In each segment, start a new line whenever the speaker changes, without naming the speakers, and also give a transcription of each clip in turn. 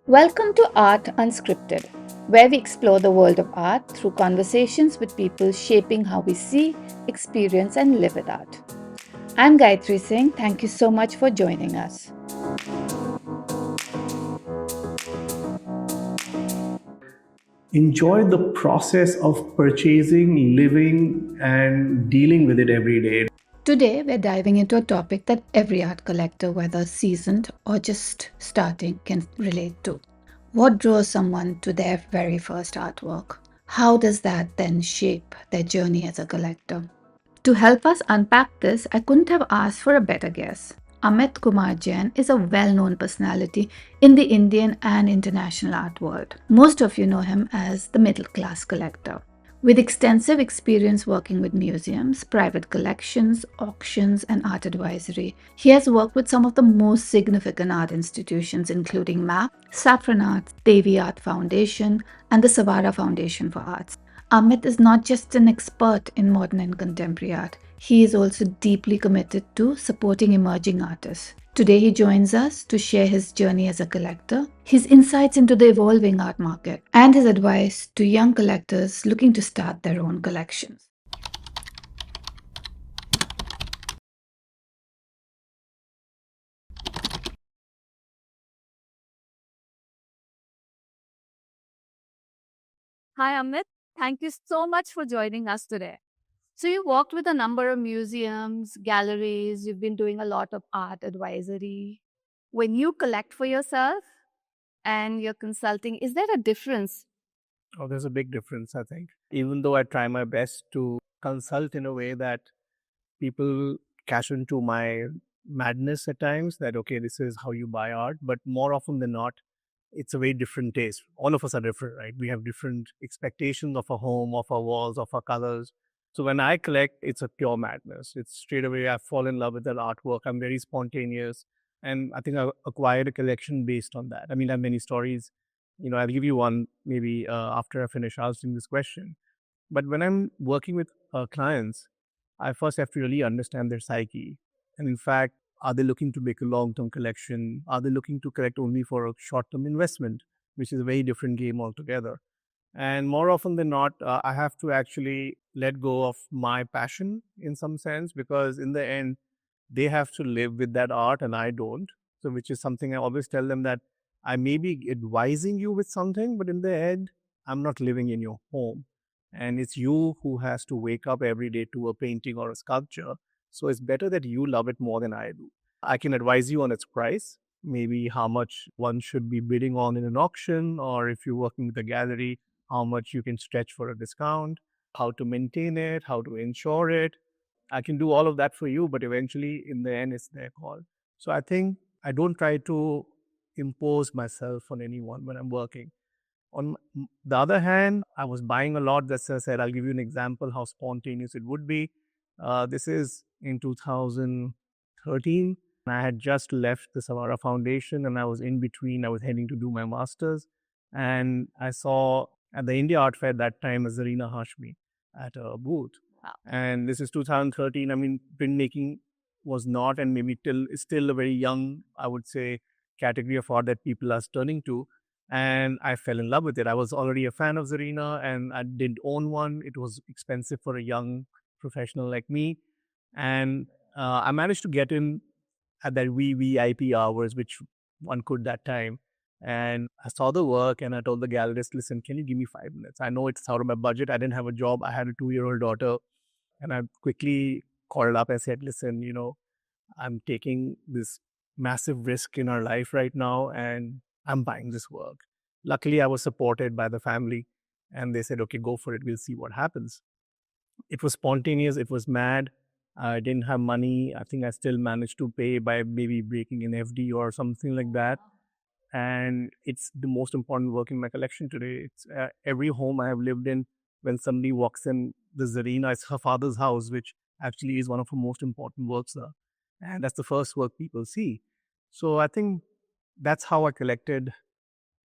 Welcome to Art Unscripted, where we explore the world of art through conversations with people shaping how we see, experience, and live with art. I'm Gayatri Singh. Thank you so much for joining us.
Enjoy the process of purchasing, living, and dealing with it every day.
Today, we're diving into a topic that every art collector, whether seasoned or just starting, can relate to. What draws someone to their very first artwork? How does that then shape their journey as a collector? To help us unpack this, I couldn't have asked for a better guest. Amit Kumar Jain is a well-known personality in the Indian and international art world. Most of you know him as the middle-class collector. With extensive experience working with museums, private collections, auctions, and art advisory, he has worked with some of the most significant art institutions including MAP, Saffron Arts, Devi Art Foundation, and the Savara Foundation for Arts. Amit is not just an expert in modern and contemporary art, he is also deeply committed to supporting emerging artists. Today he joins us to share his journey as a collector, his insights into the evolving art market, and his advice to young collectors looking to start their own collections.
Hi, Amit. Thank you so much for joining us today. So, you worked with a number of museums, galleries, you've been doing a lot of art advisory. When you collect for yourself and you're consulting, is there a difference?
Oh, there's a big difference, I think. Even though I try my best to consult in a way that people cash into my madness at times, that, okay, this is how you buy art, but more often than not, it's a very different taste. All of us are different, right? We have different expectations of a home, of our walls, of our colors. So when I collect, it's a pure madness. It's straight away, I fall in love with that artwork. I'm very spontaneous. And I think I acquired a collection based on that. I mean, I have many stories. I'll give you one maybe after I finish answering this question. But when I'm working with clients, I first have to really understand their psyche. And in fact, are they looking to make a long-term collection? Are they looking to collect only for a short-term investment, which is a very different game altogether? And more often than not, I have to actually let go of my passion in some sense, because in the end, they have to live with that art and I don't. So, which is something I always tell them, that I may be advising you with something, but in the end, I'm not living in your home. And it's you who has to wake up every day to a painting or a sculpture. So it's better that you love it more than I do. I can advise you on its price, maybe how much one should be bidding on in an auction, or if you're working with a gallery, how much you can stretch for a discount, how to maintain it, how to insure it. I can do all of that for you, but eventually in the end, it's their call. So I think I don't try to impose myself on anyone when I'm working. On the other hand, I was buying a lot. That's I said, I'll give you an example how spontaneous it would be. This is in 2013. I had just left the Savara Foundation and I was in between. I was heading to do my master's. And I saw at the India Art Fair that time a 𝗁𝗏 𝗨𝗁 at a booth.
Wow.
And this is 2013. I mean, printmaking was not, and maybe is still a very young, I would say, category of art that people are turning to. And I fell in love with it. I was already a fan of 𝗁𝗏 and I did own one. It was expensive for a young professional like me. And I managed to get in at that VIP hours, which one could that time. And I saw the work and I told the gallerist, listen, can you give me 5 minutes? I know it's out of my budget. I didn't have a job. I had a 2-year-old daughter. And I quickly called up and said, listen, I'm taking this massive risk in our life right now and I'm buying this work. Luckily, I was supported by the family and they said, okay, go for it. We'll see what happens. It was spontaneous. It was mad. I didn't have money. I think I still managed to pay by maybe breaking an FD or something like that. And it's the most important work in my collection today. It's every home I have lived in, when somebody walks in, the 𝗁𝗏 is her father's house, which actually is one of her most important works there. And that's the first work people see. So I think that's how I collected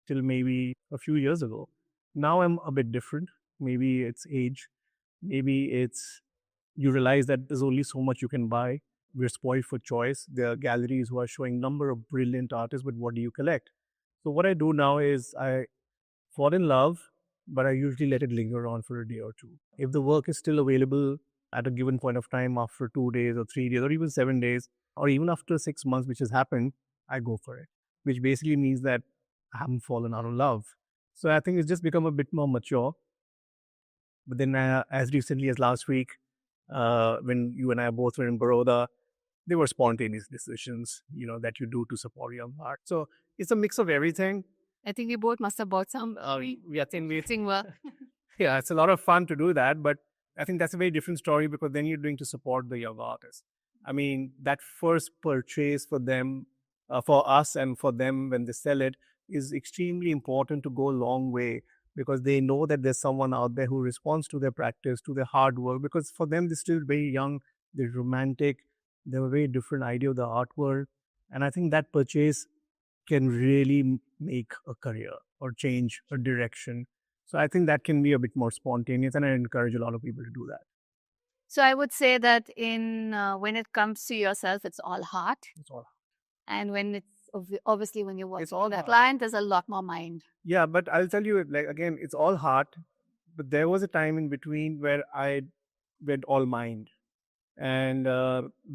till maybe a few years ago. Now I'm a bit different. Maybe it's age. Maybe it's you realize that there's only so much you can buy. We're spoiled for choice. There are galleries who are showing number of brilliant artists, but what do you collect? So what I do now is I fall in love, but I usually let it linger on for a day or two. If the work is still available at a given point of time after 2 days or 3 days or even 7 days, or even after 6 months, which has happened, I go for it, which basically means that I haven't fallen out of love. So I think it's just become a bit more mature. But then as recently as last week, when you and I both were in Baroda, they were spontaneous decisions, that you do to support young art. So it's a mix of everything.
I think we both must have bought some
Yeah, it's a lot of fun to do that, but I think that's a very different story because then you're doing to support the young artists. I mean, that first purchase for them, for us and for them when they sell it is extremely important to go a long way because they know that there's someone out there who responds to their practice, to their hard work, because for them, they're still very young, they're romantic, they have a very different idea of the art world. And I think that purchase can really make a career or change a direction. So I think that can be a bit more spontaneous, and I encourage a lot of people to do that.
So I would say that when it comes to yourself, it's all heart.
It's all.
And when it's obviously when you're
It's
working
all
with a
heart.
client, there's a lot more mind.
Yeah, but I'll tell you, like again, it's all heart. But there was a time in between where I went all mind. And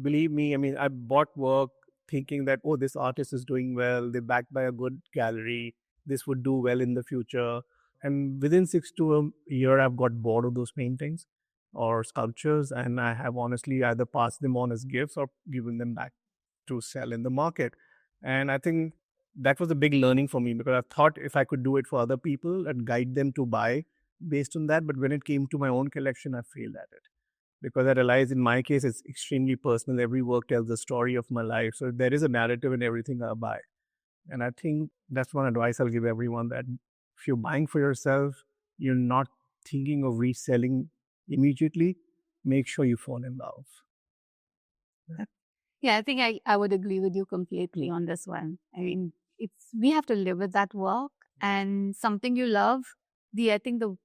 believe me, I mean, I bought work thinking that, oh, this artist is doing well, they're backed by a good gallery, this would do well in the future. And within 6 to a year, I've got bored of those paintings or sculptures, and I have honestly either passed them on as gifts or given them back to sell in the market. And I think that was a big learning for me because I thought if I could do it for other people and guide them to buy based on that, but when it came to my own collection, I failed at it. Because I realize in my case, it's extremely personal. Every work tells the story of my life. So there is a narrative in everything I buy. And I think that's one advice I'll give everyone, that if you're buying for yourself, you're not thinking of reselling immediately, make sure you fall in love.
Yeah, I think I would agree with you completely on this one. I mean, we have to live with that work and something you love. I think the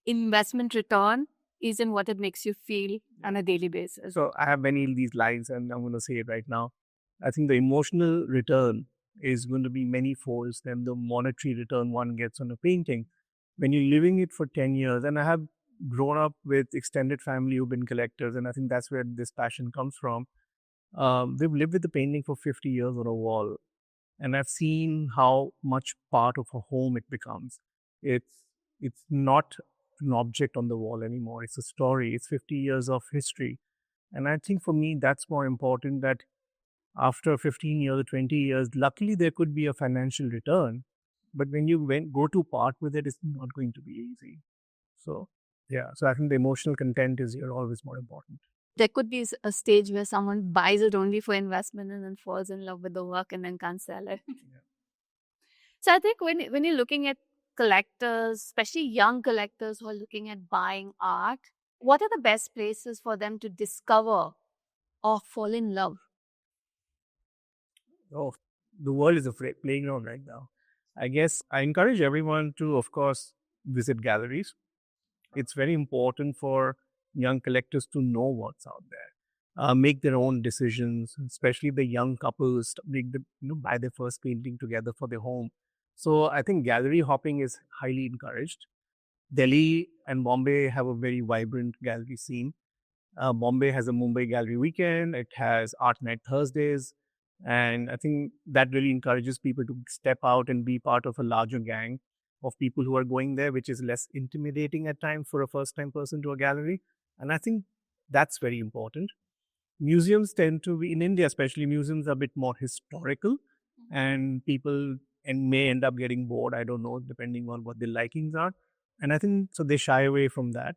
investment return is in what it makes you feel on a daily basis.
So I have many of these lines and I'm going to say it right now. I think the emotional return is going to be many folds than the monetary return one gets on a painting. When you're living it for 10 years, and I have grown up with extended family who've been collectors, and I think that's where this passion comes from. They've lived with the painting for 50 years on a wall, and I've seen how much part of a home it becomes. It's not an object on the wall anymore. It's a story. It's 50 years of history. And I think for me, that's more important, that after 15 years or 20 years, luckily there could be a financial return. But when you go to part with it, it's not going to be easy. So, yeah. So I think the emotional content is here always more important.
There could be a stage where someone buys it only for investment and then falls in love with the work and then can't sell it.
Yeah.
So I think when you're looking at collectors, especially young collectors who are looking at buying art, what are the best places for them to discover or fall in love?
Oh, the world is a playground right now. I guess I encourage everyone to, of course, visit galleries. It's very important for young collectors to know what's out there, make their own decisions, especially the young couples, buy their first painting together for their home. So I think gallery hopping is highly encouraged. Delhi and Bombay have a very vibrant gallery scene. Bombay has a Mumbai Gallery Weekend. It has Art Night Thursdays. And I think that really encourages people to step out and be part of a larger gang of people who are going there, which is less intimidating at times for a first-time person to a gallery. And I think that's very important. Museums tend to be, in India especially, museums are a bit more historical, and people may end up getting bored, I don't know, depending on what their likings are. And I think so they shy away from that.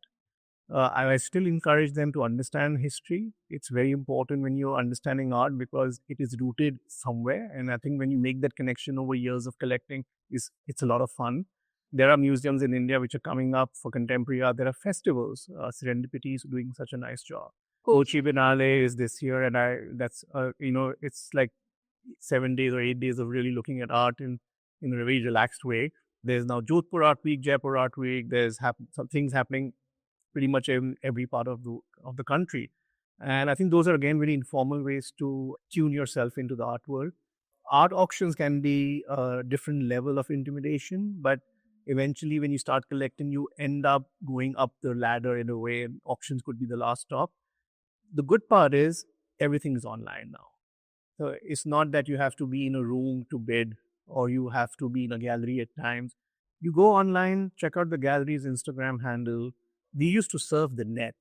I still encourage them to understand history. It's very important when you're understanding art because it is rooted somewhere. And I think when you make that connection over years of collecting, it's a lot of fun. There are museums in India which are coming up for contemporary art. There are festivals. Serendipity is doing such a nice job. 𝗀𝗁 Biennale is this year, and it's like 7 days or 8 days of really looking at art in a very relaxed way. There's now Jodhpur Art Week, Jaipur Art Week. There's some things happening pretty much in every part of the country. And I think those are, again, very informal ways to tune yourself into the art world. art auctions can be a different level of intimidation, but eventually when you start collecting, you end up going up the ladder in a way, and auctions could be the last stop. The good part is everything is online now. So it's not that you have to be in a room to bid or you have to be in a gallery at times. You go online, check out the gallery's Instagram handle. We used to surf the net.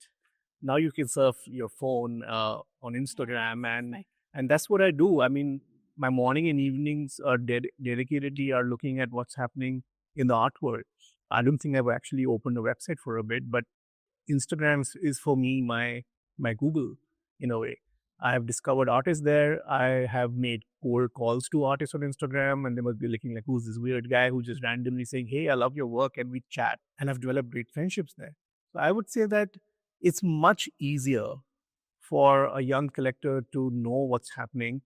Now you can surf your phone on Instagram, and that's what I do. I mean, my morning and evenings are dedicatedly are looking at what's happening in the art world. I don't think I've actually opened a website for a bit, but Instagram is for me my Google in a way. I have discovered artists there. I have made cold calls to artists on Instagram, and they must be looking like, who's this weird guy who's just randomly saying, hey, I love your work, and we chat. And I've developed great friendships there. So I would say that it's much easier for a young collector to know what's happening,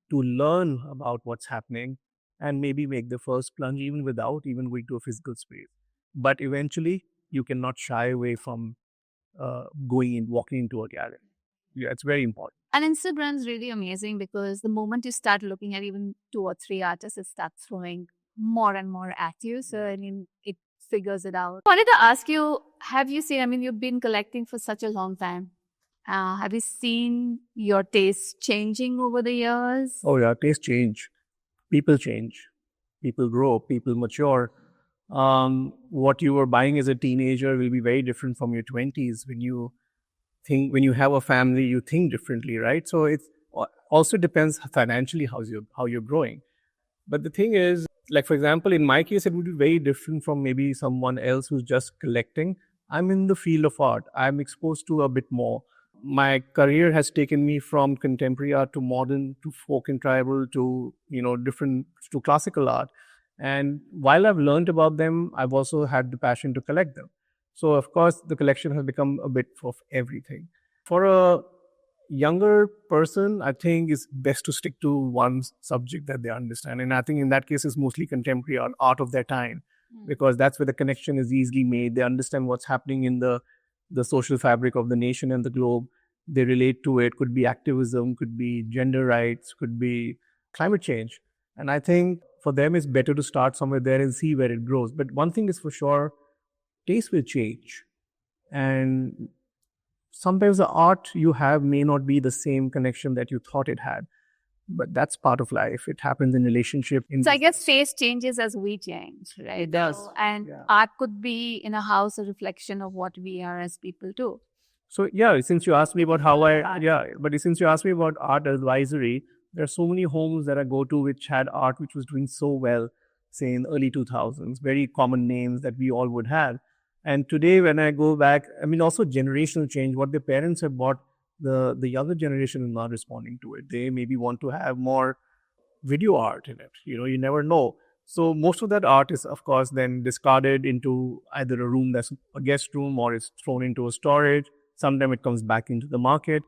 to learn about what's happening, and maybe make the first plunge without even going to a physical space. But eventually, you cannot shy away from walking into a gallery. Yeah, it's very important.
And Instagram's really amazing because the moment you start looking at even 2 or 3 artists, it starts throwing more and more at you. So, I mean, it figures it out. I wanted to ask you, have you seen, I mean, you've been collecting for such a long time. Have you seen your taste changing over the years?
Oh yeah, taste change. People change. People grow. People mature. What you were buying as a teenager will be very different from your 20s. When you have a family, you think differently, right? So it also depends financially how you're growing. But the thing is, like for example, in my case, it would be very different from maybe someone else who's just collecting. I'm in the field of art. I'm exposed to a bit more. My career has taken me from contemporary art to modern to folk and tribal to different to classical art. And while I've learned about them, I've also had the passion to collect them. So of course, the collection has become a bit of everything. For a younger person, I think it's best to stick to one subject that they understand. And I think in that case, it's mostly contemporary art of their time, because that's where the connection is easily made. They understand what's happening in the social fabric of the nation and the globe. They relate to it. Could be activism, could be gender rights, could be climate change. And I think for them, it's better to start somewhere there and see where it grows. But one thing is for sure, taste will change. And sometimes the art you have may not be the same connection that you thought it had. But that's part of life. It happens in relationship.
So I guess taste changes as we change, right?
It does.
Art could be in a house a reflection of what we are as people too.
So yeah, since you asked me about since you asked me about art advisory, there are so many homes that I go to which had art which was doing so well, say in early 2000s, very common names that we all would have. And today when I go back, I mean also generational change, what the parents have bought, the younger generation is not responding to it. They maybe want to have more video art in it. You never know. So most of that art is, of course, then discarded into either a room that's a guest room or it's thrown into a storage. Sometimes it comes back into the market.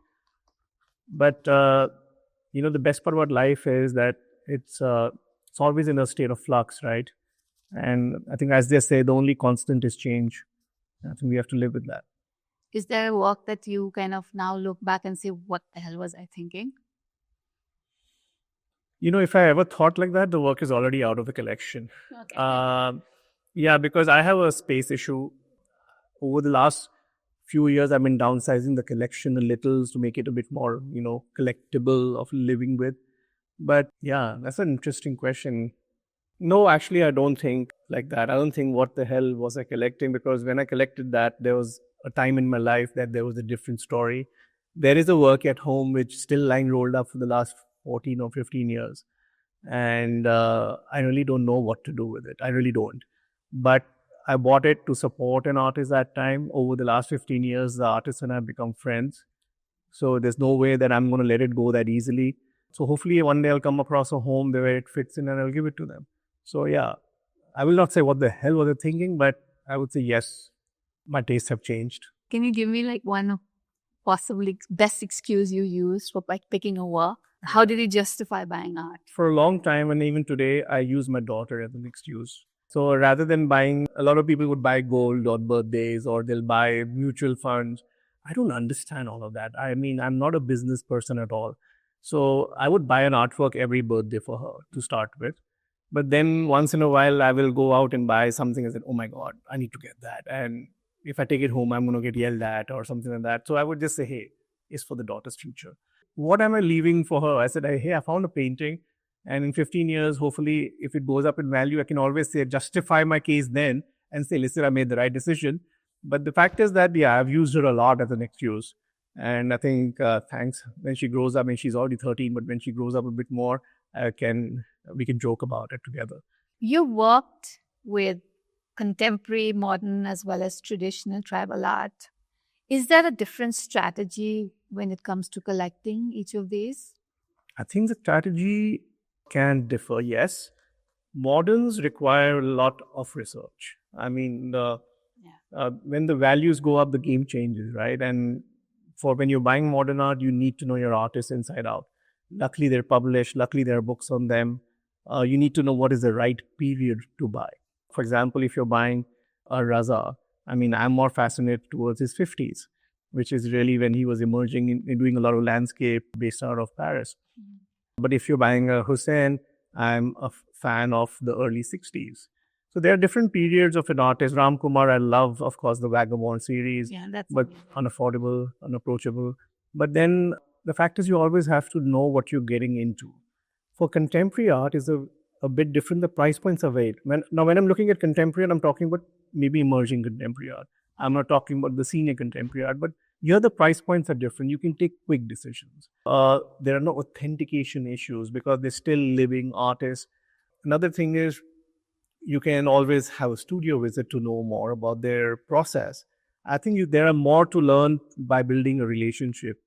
But, the best part about life is that it's always in a state of flux, right? And I think, as they say, the only constant is change. I think we have to live with that.
Is there a work that you kind of now look back and say, what the hell was I thinking?
If I ever thought like that, the work is already out of the collection. Okay. Because I have a space issue. Over the last few years, I've been downsizing the collection a little to make it a bit more, collectible of living with. But yeah, that's an interesting question. No, actually, I don't think like that. I don't think what the hell was I collecting, because when I collected that, there was a time in my life that there was a different story. There is a work at home which still lying rolled up for the last 14 or 15 years. And I really don't know what to do with it. I really don't. But I bought it to support an artist that time. Over the last 15 years, the artist and I have become friends. So there's no way that I'm going to let it go that easily. So hopefully one day I'll come across a home where it fits in and I'll give it to them. So yeah, I will not say what the hell was I thinking, but I would say yes, my tastes have changed.
Can you give me like one possibly best excuse you used for picking a work? How did you justify buying art?
For a long time, and even today, I use my daughter as an excuse. So rather than buying, a lot of people would buy gold on birthdays or they'll buy mutual funds. I don't understand all of that. I mean, I'm not a business person at all. So I would buy an artwork every birthday for her to start with. But then once in a while, I will go out and buy something and say, oh my God, I need to get that. And if I take it home, I'm going to get yelled at or something like that. So I would just say, hey, it's for the daughter's future. What am I leaving for her? I said, hey, I found a painting. And in 15 years, hopefully, if it goes up in value, I can always say, justify my case then and say, listen, I made the right decision. But the fact is that, yeah, I've used her a lot as an excuse. And I think thanks when she grows up, and she's already 13, but when she grows up a bit more, we can joke about it together.
You worked with contemporary, modern, as well as traditional tribal art. Is there a different strategy when it comes to collecting each of these?
I think the strategy can differ, yes. Moderns require a lot of research. I mean, when the values go up, the game changes, right? And for when you're buying modern art, you need to know your artist inside out. Luckily, they're published. Luckily, there are books on them. You need to know what is the right period to buy. For example, if you're buying a Raza, I mean, I'm more fascinated towards his 50s, which is really when he was emerging in doing a lot of landscape based out of Paris. Mm-hmm. But if you're buying a Hussein, I'm a fan of the early 60s. So there are different periods of an artist. Ram Kumar, I love, of course, the 𝗏𝗏 series, but unaffordable, unapproachable. But then the fact is you always have to know what you're getting into. For contemporary art is a bit different. The price points are varied. When I'm looking at contemporary art, I'm talking about maybe emerging contemporary art. I'm not talking about the senior contemporary art, but here the price points are different. You can take quick decisions. There are no authentication issues because they're still living artists. Another thing is you can always have a studio visit to know more about their process. I think there are more to learn by building a relationship.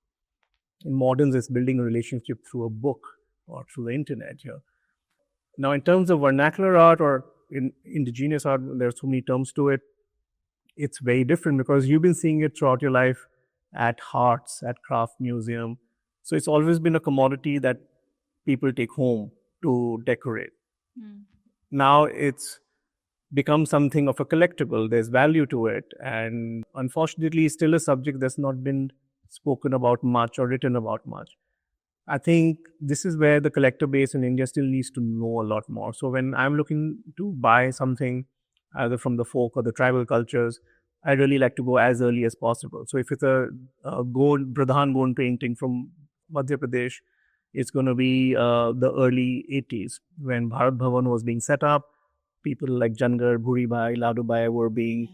In moderns, it's building a relationship through a book or through the internet here. Now, in terms of vernacular art or in indigenous art, there are so many terms to it. It's very different because you've been seeing it throughout your life at Hearts, at craft museum. So it's always been a commodity that people take home to decorate. Now it's become something of a collectible. There's value to it. And unfortunately, it's still a subject that's not been spoken about much or written about much. I think this is where the collector base in India still needs to know a lot more. So when I'm looking to buy something, either from the folk or the tribal cultures, I really like to go as early as possible. So if it's a Pradhan Gond painting from Madhya Pradesh, it's going to be the early 80s when Bharat Bhavan was being set up. People like 𝗔𝗿𝙗, 𝗫𝗏 were being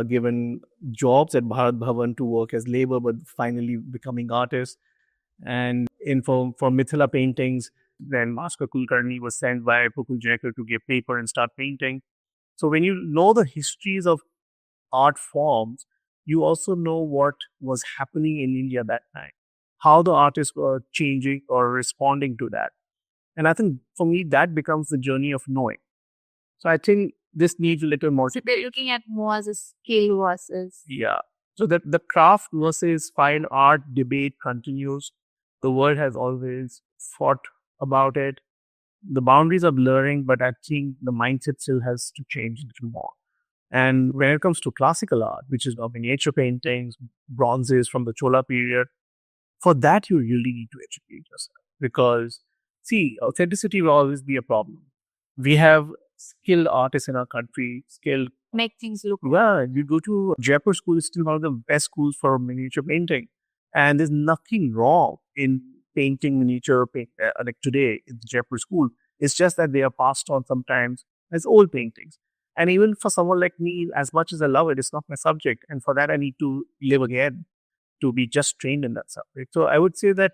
given jobs at Bharat Bhavan to work as labor, but finally becoming artists. And for Mithila paintings, then Master Kulkarni was sent by Pukul Jaikar to get paper and start painting. So when you know the histories of art forms, you also know what was happening in India that time, how the artists were changing or responding to that. And I think for me, that becomes the journey of knowing. So I think this needs a little more.
So they're looking at more as a skill versus...
Yeah. So that the craft versus fine art debate continues. The world has always fought about it. The boundaries are blurring, but I think the mindset still has to change a little more. And when it comes to classical art, which is miniature paintings, bronzes from the Chola period, for that you really need to educate yourself. Because, see, authenticity will always be a problem. We have skilled artists in our country,
make things look...
Yeah, you go to Jaipur school, it's still one of the best schools for miniature painting. And there's nothing wrong in painting miniature like today in the Jaipur school. It's just that they are passed on sometimes as old paintings. And even for someone like me, as much as I love it, it's not my subject. And for that, I need to live again to be just trained in that subject. So I would say that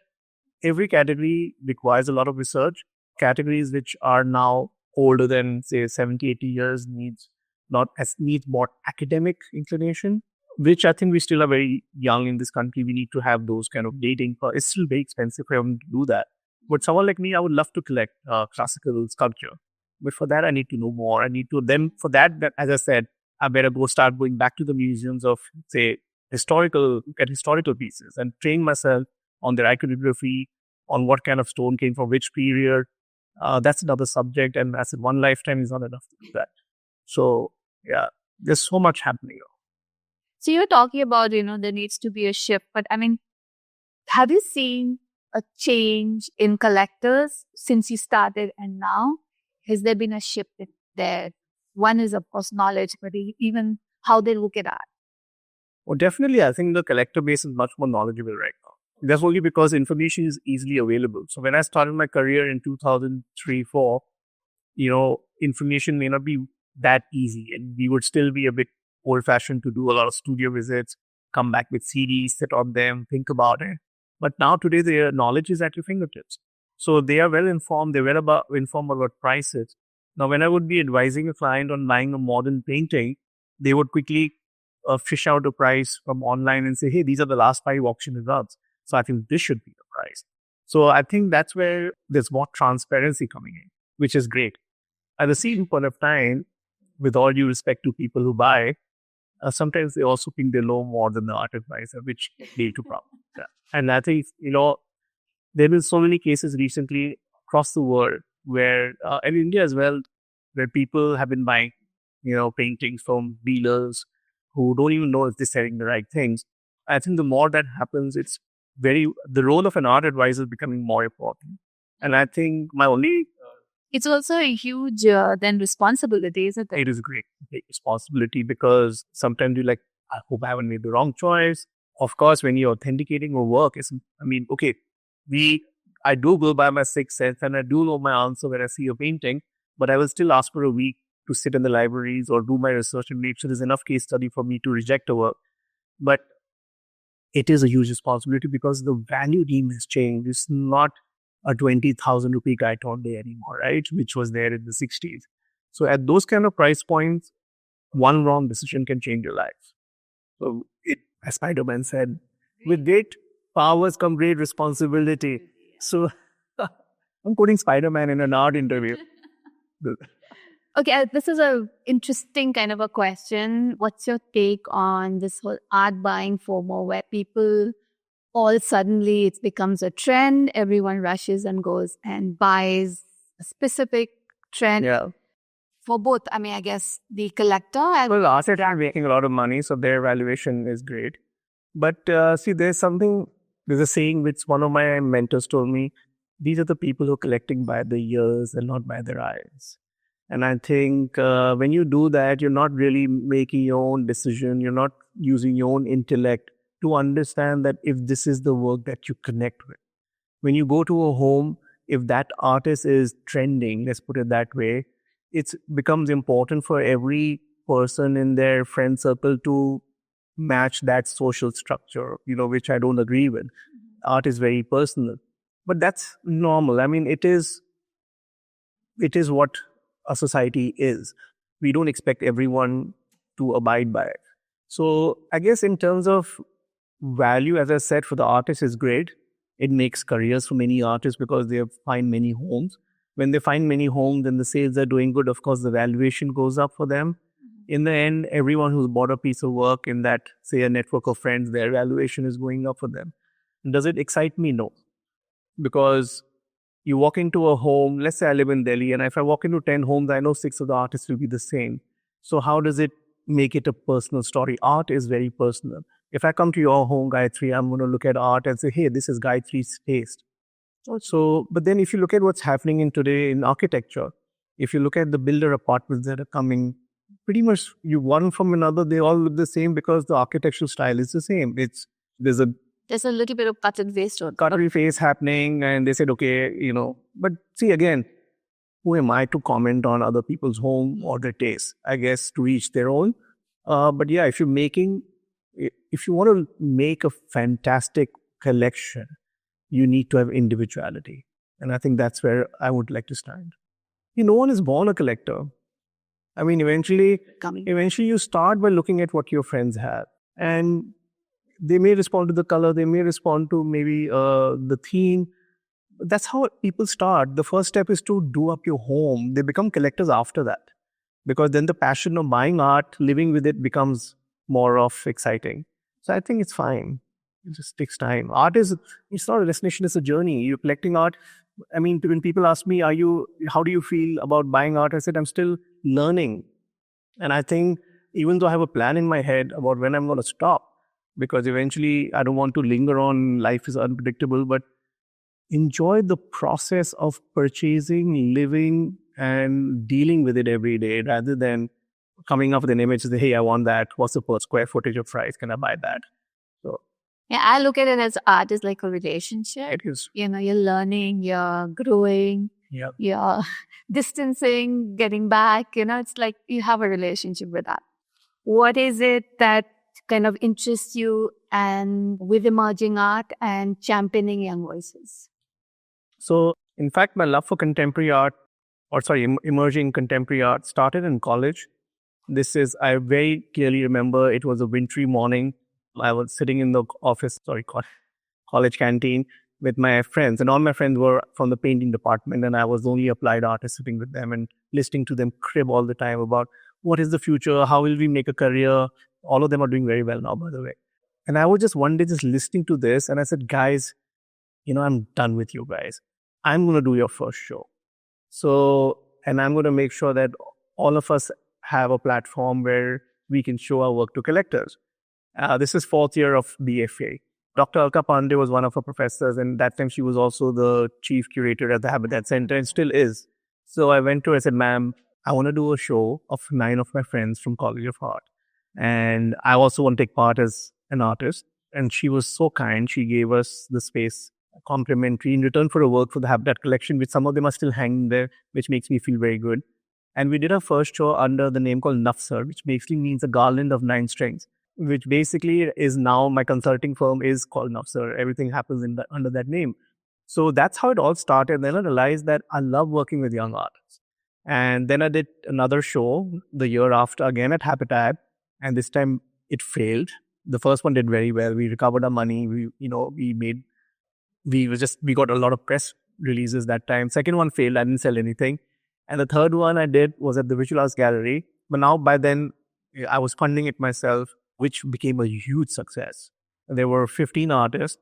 every category requires a lot of research. Categories which are now older than, say, 70, 80 years needs more academic inclination, which I think we still are very young in this country. We need to have those kind of dating. It's still very expensive for them to do that. But someone like me, I would love to collect classical sculpture. But for that, I need to know more. For that, as I said, I better start going back to the museums of, say, historical pieces and train myself on their iconography, on what kind of stone came from which period. That's another subject. And I said, one lifetime is not enough to do that. So, yeah, there's so much happening.
So you're talking about, there needs to be a shift. But I mean, have you seen a change in collectors since you started and now? Has there been a shift in there? One is, of course, knowledge, but even how they look at art.
Well, definitely, I think the collector base is much more knowledgeable right now. That's only because information is easily available. So when I started my career in 2003-04, information may not be that easy, and we would still be a bit old-fashioned to do a lot of studio visits, come back with CDs, sit on them, think about it. But now today, their knowledge is at your fingertips. So they are well informed. They're informed about prices. Now, when I would be advising a client on buying a modern painting, they would quickly fish out a price from online and say, hey, these are the last 5 auction results. So I think this should be the price. So I think that's where there's more transparency coming in, which is great. At the same point of time, with all due respect to people who buy, sometimes they also think they know more than the art advisor, which lead to problems. Yeah. And I think, there have been so many cases recently across the world where, and India as well, where people have been buying, paintings from dealers who don't even know if they're selling the right things. I think the more that happens, the role of an art advisor is becoming more important. And I think
it's also a huge then responsibility, isn't it?
It is a great responsibility because sometimes you're like, I hope I haven't made the wrong choice. Of course, when you're authenticating your work, I do go by my sixth sense and I do know my answer when I see a painting, but I will still ask for a week to sit in the libraries or do my research and make sure there's enough case study for me to reject a work. But it is a huge responsibility because the value game has changed. It's not a 20,000 rupee 𝗏𝗏 anymore, right? Which was there in the 60s. So at those kind of price points, one wrong decision can change your life. So as Spider-Man said, with great powers come great responsibility. So I'm quoting Spider-Man in an art interview.
Okay, this is an interesting kind of a question. What's your take on this whole art buying FOMO where people all suddenly it becomes a trend, everyone rushes and goes and buys a specific trend?
Yeah.
For both, I guess the collector and...
Well, artists are making a lot of money, so their valuation is great. But there's a saying which one of my mentors told me, these are the people who are collecting by the ears and not by their eyes. And I think when you do that, you're not really making your own decision. You're not using your own intellect to understand that if this is the work that you connect with. When you go to a home, if that artist is trending, let's put it that way, it becomes important for every person in their friend circle to match that social structure, which I don't agree with. Art is very personal. But that's normal. It is what a society is. We don't expect everyone to abide by it. So I guess in terms of value, as I said, for the artist is great. It makes careers for many artists because they find many homes. When they find many homes and the sales are doing good, of course, the valuation goes up for them. In the end, everyone who's bought a piece of work in that, say, a network of friends, their valuation is going up for them. Does it excite me? No. Because you walk into a home, let's say I live in Delhi, and if I walk into 10 homes, I know 6 of the artists will be the same. So how does it make it a personal story? Art is very personal. If I come to your home, Gayatri, I'm going to look at art and say, hey, this is Gayatri's taste. So, but then if you look at what's happening in today in architecture, if you look at the builder apartments that are coming, pretty much you one from another, they all look the same because the architectural style is the same. There's
a little bit of cut and paste.
Cut and paste happening, and they said, okay, But see, again, who am I to comment on other people's home or their taste? I guess to each their own. But yeah, if you want to make a fantastic collection, you need to have individuality. And I think that's where I would like to stand. No one is born a collector. Eventually you start by looking at what your friends have. And they may respond to the color, they may respond to maybe the theme. That's how people start. The first step is to do up your home. They become collectors after that. Because then the passion of buying art, living with it becomes more of exciting. So I think it's fine. It just takes time. Art it's not a destination, it's a journey. You're collecting art. When people ask me, how do you feel about buying art? I said, I'm still learning. And I think even though I have a plan in my head about when I'm going to stop, because eventually I don't want to linger on, life is unpredictable, but enjoy the process of purchasing, living, and dealing with it every day rather than coming up with an image that, hey, I want that. What's the per square footage of price? Can I buy that? So
Yeah, I look at it as art is like a relationship.
it is.
You're learning, you're growing,
Yep.
you're distancing, getting back. It's like you have a relationship with that. What is it that kind of interests you and with emerging art and championing young voices?
So, in fact, my love for contemporary art, emerging contemporary art started in college. I very clearly remember it was a wintry morning. I was sitting in the college canteen with my friends, and all my friends were from the painting department, and I was the only applied artist sitting with them and listening to them crib all the time about what is the future, how will we make a career. All of them are doing very well now, by the way. And I was just one day just listening to this, and I said, guys, I'm done with you guys. I'm going to do your first show. So, and I'm going to make sure that all of us have a platform where we can show our work to collectors. This is 4th year of BFA. Dr. Alka Pandey was one of our professors, and that time she was also the chief curator at the Habitat Center and still is. So I went to her and said, ma'am, I want to do a show of 9 of my friends from College of Art. And I also want to take part as an artist. And she was so kind. She gave us the space complimentary in return for a work for the Habitat collection, which some of them are still hanging there, which makes me feel very good. And we did our first show under the name called 𝗪𝗔, which basically means a garland of 9 strings, which basically is now my consulting firm is called 𝗪𝗔. Everything happens under that name. So that's how it all started. Then I realized that I love working with young artists. And then I did another show the year after, again at Habitat, and this time it failed. The first one did very well. We recovered our money. We got a lot of press releases that time. Second one failed. I didn't sell anything. And the third one I did was at the Visual Arts Gallery. But now by then I was funding it myself, which became a huge success. There were 15 artists.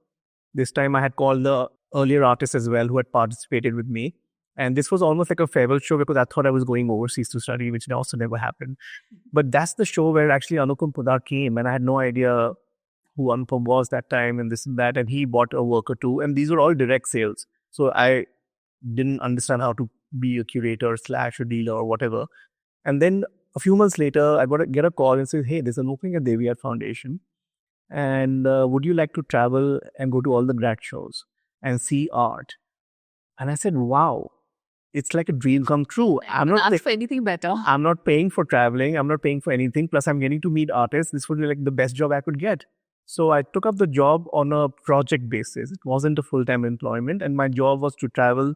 This time I had called the earlier artists as well who had participated with me. And this was almost like a farewell show because I thought I was going overseas to study, which also never happened. But that's the show where actually Anupam Pudar came, and I had no idea who Anupam was that time and this and that. And he bought a work or two, and these were all direct sales. So I didn't understand how to be a curator / a dealer or whatever. And then a few months later, I get a call and says, hey, there's an opening at Devi Art Foundation. And would you like to travel and go to all the grad shows and see art? And I said, wow. It's like a dream come true.
I'm not asking for anything better.
I'm not paying for traveling. I'm not paying for anything. Plus, I'm getting to meet artists. This would be like the best job I could get. So I took up the job on a project basis. It wasn't a full-time employment. And my job was to travel,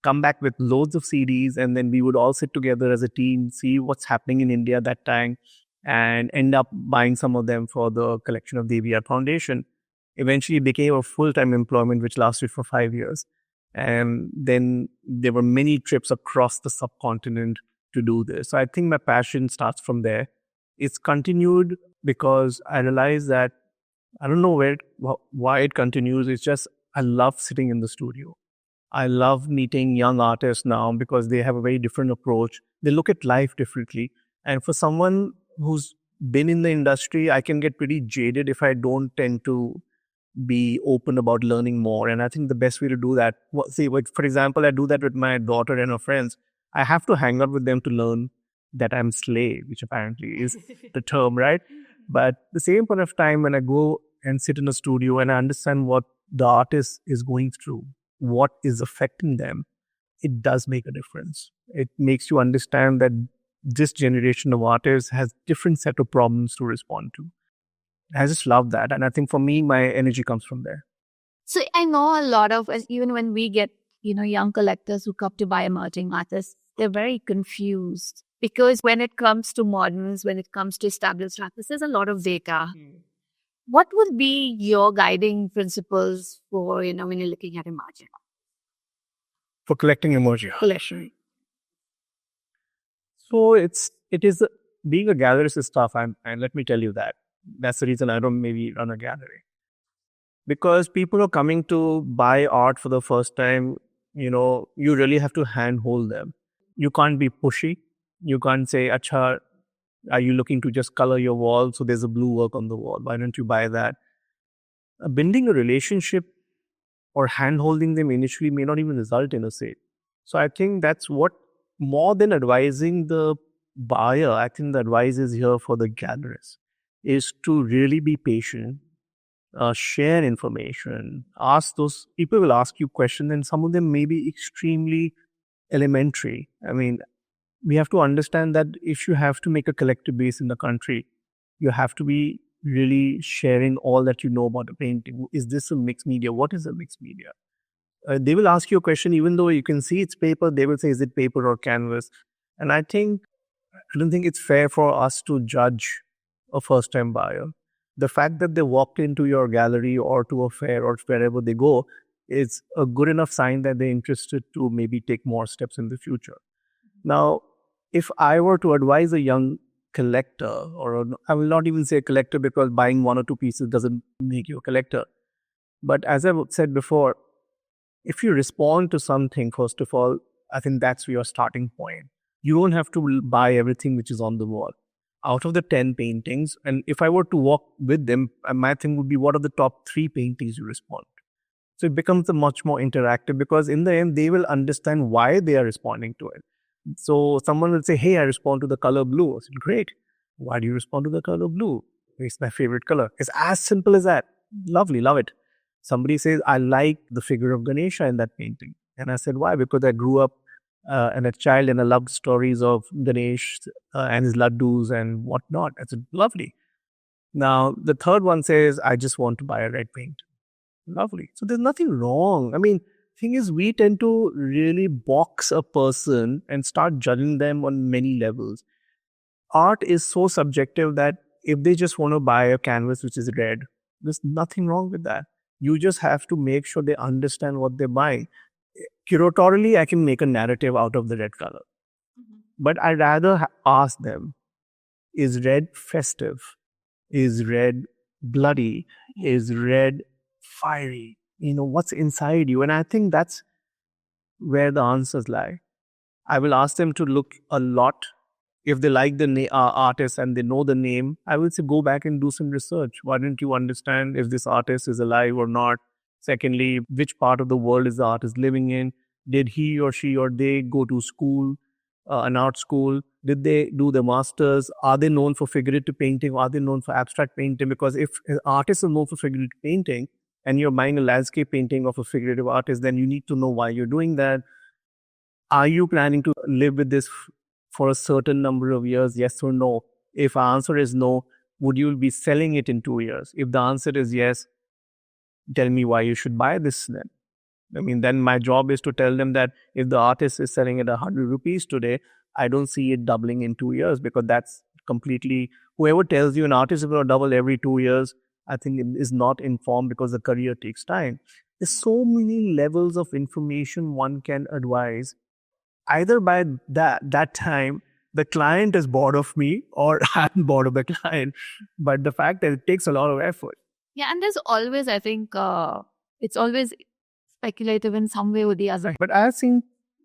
come back with loads of CDs, and then we would all sit together as a team, see what's happening in India that time, and end up buying some of them for the collection of Devi Art Foundation. Eventually, it became a full-time employment, which lasted for 5 years. And then there were many trips across the subcontinent to do this. So I think my passion starts from there. It's continued because I realized that I don't know why it continues. It's just I love sitting in the studio. I love meeting young artists now because they have a very different approach. They look at life differently. And for someone who's been in the industry, I can get pretty jaded if I don't tend to be open about learning more. And I think the best way to do that, for example, I do that with my daughter and her friends. I have to hang out with them to learn that I'm slay, which apparently is the term, right? But the same point of time when I go and sit in a studio and I understand what the artist is going through, what is affecting them, it does make a difference. It makes you understand that this generation of artists has different set of problems to respond to. I just love that. And I think for me, my energy comes from there.
So I know a lot of, even when we get, young collectors who come to buy emerging artists, they're very confused. Because when it comes to moderns, when it comes to established artists, there's a lot of data. What would be your guiding principles for, when you're looking at emerging?
For collecting emerging.
Collection.
So it is being a gallerist is tough, and let me tell you that. That's the reason I don't maybe run a gallery. Because people are coming to buy art for the first time, you really have to handhold them. You can't be pushy. You can't say, Acha, are you looking to just color your wall? So there's a blue work on the wall. Why don't you buy that? Building a relationship or hand-holding them initially may not even result in a sale. So I think that's what, more than advising the buyer, I think the advice is here for the gallerist, is to really be patient, share information, ask those, people will ask you questions and some of them may be extremely elementary. I mean, we have to understand that if you have to make a collector base in the country, you have to be really sharing all that you know about the painting. Is this a mixed media? What is a mixed media? They will ask you a question, even though you can see it's paper, they will say, is it paper or canvas? And I don't think it's fair for us to judge a first-time buyer. The fact that they walked into your gallery or to a fair or wherever they go is a good enough sign that they're interested to maybe take more steps in the future. Now, if I were to advise a young collector, or I will not even say a collector because buying one or two pieces doesn't make you a collector. But as I've said before, if you respond to something, first of all, I think that's your starting point. You don't have to buy everything which is on the wall. Out of the 10 paintings, and if I were to walk with them, my thing would be, what are the top 3 paintings you respond to? So it becomes a much more interactive, because in the end, they will understand why they are responding to it. So someone will say, hey, I respond to the color blue. I said, great. Why do you respond to the color blue? It's my favorite color. It's as simple as that. Lovely, love it. Somebody says, I like the figure of Ganesha in that painting. And I said, why? Because I grew up and a child and I loved stories of Ganesh and his laddus and whatnot. I said, lovely. Now, the third one says, I just want to buy a red paint. Lovely. So there's nothing wrong. I mean, thing is, we tend to really box a person and start judging them on many levels. Art is so subjective that if they just want to buy a canvas which is red, there's nothing wrong with that. You just have to make sure they understand what they're buying. Curatorially, I can make a narrative out of the red color. But I'd rather ask them, is red festive? Is red bloody? Is red fiery? What's inside you? And I think that's where the answers lie. I will ask them to look a lot. If they like the artist and they know the name, I will say, go back and do some research. Why don't you understand if this artist is alive or not? Secondly, which part of the world is the artist living in? Did he or she or they go to school, an art school? Did they do the masters? Are they known for figurative painting? Are they known for abstract painting? Because if an artist is known for figurative painting and you're buying a landscape painting of a figurative artist, then you need to know why you're doing that. Are you planning to live with this for a certain number of years? Yes or no? If our answer is no, would you be selling it in 2 years? If the answer is yes, tell me why you should buy this then. I mean, then my job is to tell them that if the artist is selling it 100 rupees today, I don't see it doubling in 2 years, because that's completely, whoever tells you an artist is going to double every 2 years, I think it is not informed, because the career takes time. There's so many levels of information one can advise. Either by that time, the client is bored of me, or I'm bored of the client. But the fact that it takes a lot of effort.
Yeah, and there's always, I think, it's always speculative in some way or the other.
But I've seen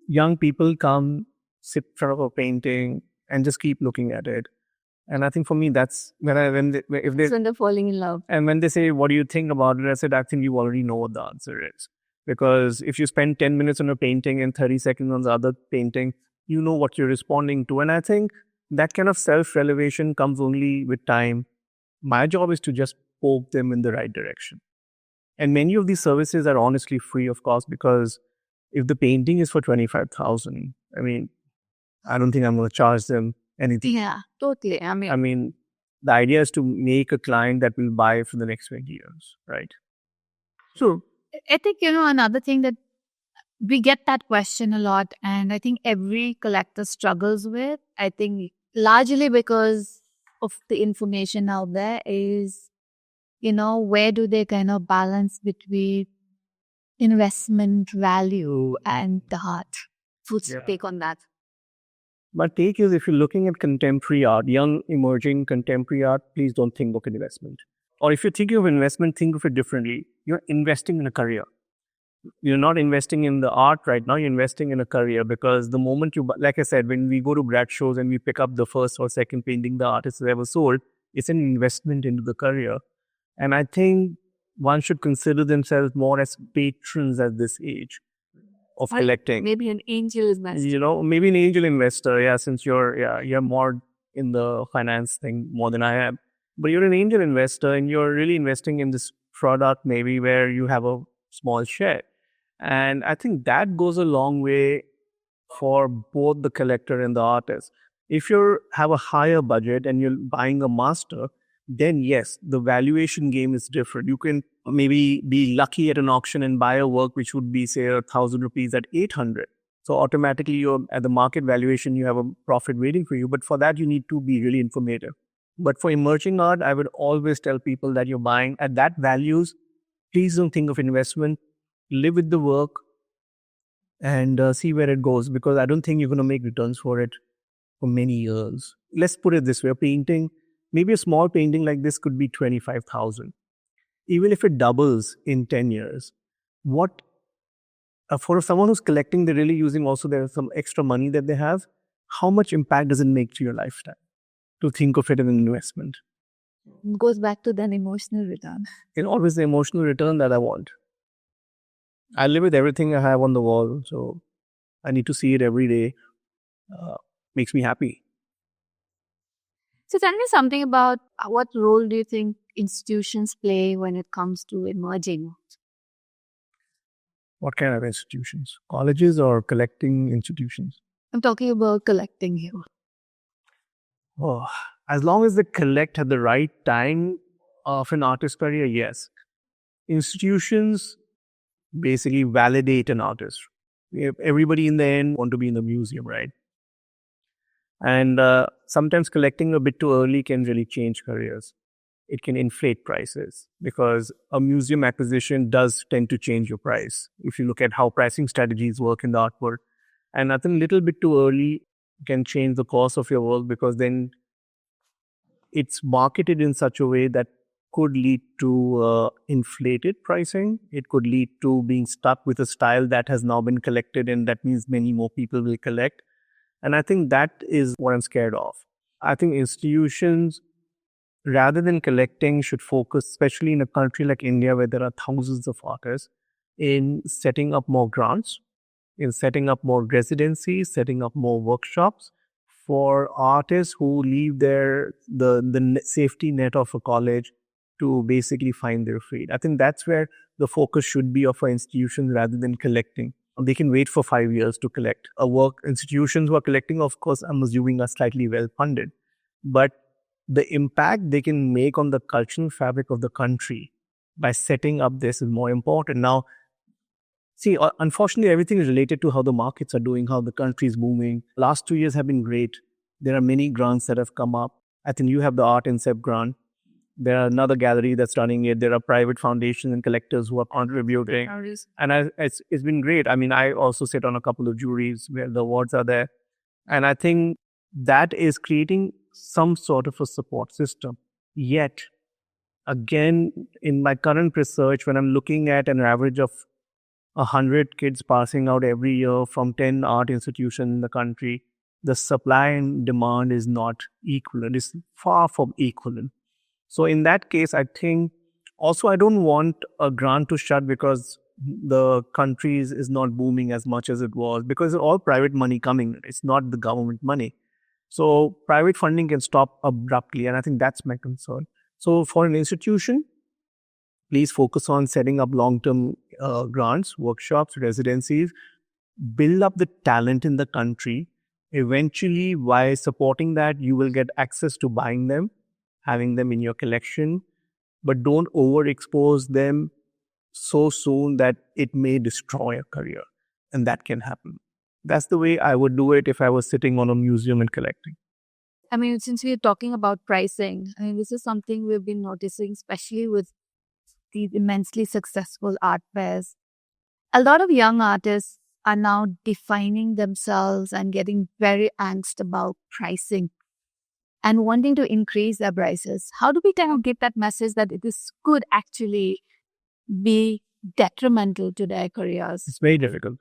young people come, sit in front of a painting and just keep looking at it. And I think for me, that's when they're
falling in love.
And when they say, what do you think about it? I said, I think you already know what the answer is. Because if you spend 10 minutes on a painting and 30 seconds on the other painting, you know what you're responding to. And I think that kind of self-revelation comes only with time. My job is to just poke them in the right direction. And many of these services are honestly free of cost, because if the painting is for 25,000, I mean, I don't think I'm going to charge them anything.
Yeah, totally. I mean,
the idea is to make a client that will buy for the next 20 years, right? So
I think, another thing that we get that question a lot, and I think every collector struggles with, I think largely because of the information out there, is, where do they kind of balance between investment value and the heart? What's take on that?
My take is, if you're looking at contemporary art, young, emerging contemporary art, please don't think of investment. Or if you're thinking of investment, think of it differently. You're investing in a career. You're not investing in the art right now, you're investing in a career. Because the moment like I said, when we go to grad shows and we pick up the first or second painting the artist has ever sold, it's an investment into the career. And I think one should consider themselves more as patrons at this age of collecting.
Maybe an angel investor.
Maybe an angel investor, yeah, since you're more in the finance thing more than I am. But you're an angel investor and you're really investing in this product maybe where you have a small share. And I think that goes a long way for both the collector and the artist. If you have a higher budget and you're buying a master, then yes, the valuation game is different. You can maybe be lucky at an auction and buy a work which would be, say, 1,000 rupees at 800. So automatically, you're at the market valuation, you have a profit waiting for you. But for that, you need to be really informative. But for emerging art, I would always tell people that you're buying at that values. Please don't think of investment. Live with the work and see where it goes, because I don't think you're going to make returns for it for many years. Let's put it this way. A painting, maybe a small painting like this could be 25,000. Even if it doubles in 10 years, what for someone who's collecting, they're really using also there's some extra money that they have. How much impact does it make to your lifestyle to think of it as an investment?
It goes back to that emotional return.
It's always the emotional return that I want. I live with everything I have on the wall, so I need to see it every day. Makes me happy.
So tell me something about what role do you think institutions play when it comes to emerging?
What kind of institutions? Colleges or collecting institutions?
I'm talking about collecting here.
Oh, as long as they collect at the right time of an artist's career, yes. Institutions basically validate an artist. Everybody in the end want to be in the museum, right? And sometimes collecting a bit too early can really change careers. It can inflate prices because a museum acquisition does tend to change your price. If you look at how pricing strategies work in the art world, and I think a little bit too early can change the cost of your work, because then it's marketed in such a way that could lead to inflated pricing. It could lead to being stuck with a style that has now been collected, and that means many more people will collect. And I think that is what I'm scared of. I think institutions, rather than collecting, should focus, especially in a country like India where there are thousands of artists, in setting up more grants, in setting up more residencies, setting up more workshops for artists who leave the safety net of a college to basically find their feet. I think that's where the focus should be of our institutions rather than collecting. They can wait for 5 years to collect a work. Institutions who are collecting, of course, I'm assuming are slightly well funded. But the impact they can make on the cultural fabric of the country by setting up this is more important. Now, see, unfortunately, everything is related to how the markets are doing, how the country is moving. Last 2 years have been great. There are many grants that have come up. I think you have the Art Incept grant. There are another gallery that's running it. There are private foundations and collectors who are contributing. And it's been great. I mean, I also sit on a couple of juries where the awards are there. And I think that is creating some sort of a support system. Yet, again, in my current research, when I'm looking at an average of 100 kids passing out every year from 10 art institutions in the country, the supply and demand is not equivalent. It's far from equivalent. So in that case, I think also I don't want a grant to shut because the country is not booming as much as it was, because it's all private money coming. It's not the government money. So private funding can stop abruptly, and I think that's my concern. So for an institution, please focus on setting up long-term grants, workshops, residencies, build up the talent in the country. Eventually, by supporting that, you will get access to buying them, having them in your collection, but don't overexpose them so soon that it may destroy a career. And that can happen. That's the way I would do it if I was sitting on a museum and collecting.
I mean, since we're talking about pricing, I mean, this is something we've been noticing, especially with these immensely successful art fairs. A lot of young artists are now defining themselves and getting very angst about pricing and wanting to increase their prices. How do we kind of get that message that this could actually be detrimental to their careers?
It's very difficult.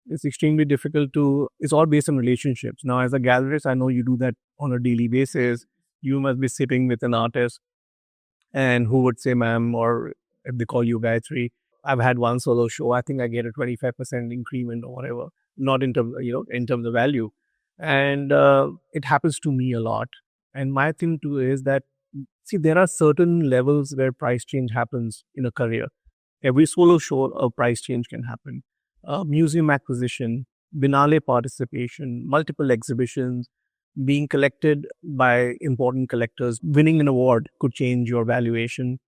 It's extremely difficult it's all based on relationships. Now, as a gallerist, I know you do that on a daily basis. You must be sitting with an artist and who would say, ma'am, or if they call you Gayatri. I've had one solo show. I think I get a 25% increment or whatever, not in terms, in terms of value. And it happens to me a lot. And my thing too is that, see, there are certain levels where price change happens in a career. Every solo show, a price change can happen. Museum acquisition, Biennale participation, multiple exhibitions, being collected by important collectors, winning an award could change your valuation.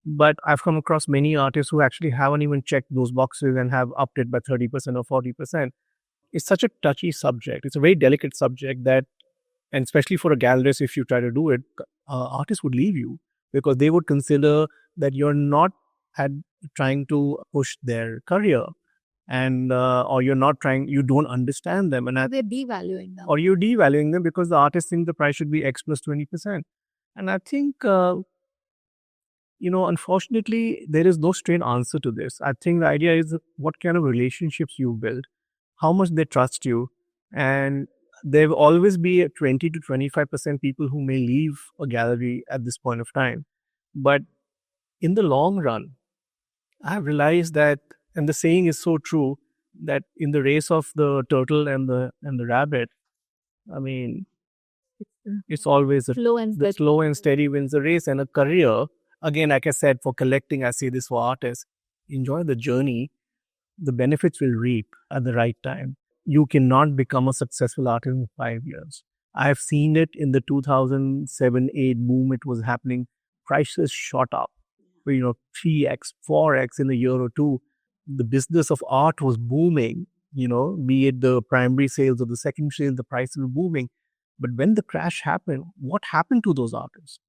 But I've come across many artists who actually haven't even checked those boxes and have upped it by 30% or 40%. It's such a touchy subject. It's a very delicate subject that, and especially for a gallerist, if you try to do it, artists would leave you because they would consider that you're not trying to push their career, and or you're not trying, you don't understand them, and
they're devaluing them,
or you're devaluing them because the artist thinks the price should be X plus 20%. And I think, unfortunately, there is no straight answer to this. I think the idea is what kind of relationships you build, how much they trust you, and there will always be a 20 to 25% people who may leave a gallery at this point of time. But in the long run, I've realized that, and the saying is so true, that in the race of the turtle and the rabbit, I mean, it's always the slow and steady wins the race. And a career, again, like I said, for collecting, I say this for artists, enjoy the journey. The benefits will reap at the right time. You cannot become a successful artist in 5 years. I've seen it in the 2007-8 boom. It was happening. Prices shot up, 3x, 4x in a year or two. The business of art was booming, be it the primary sales or the secondary sales, the prices were booming. But when the crash happened, what happened to those artists?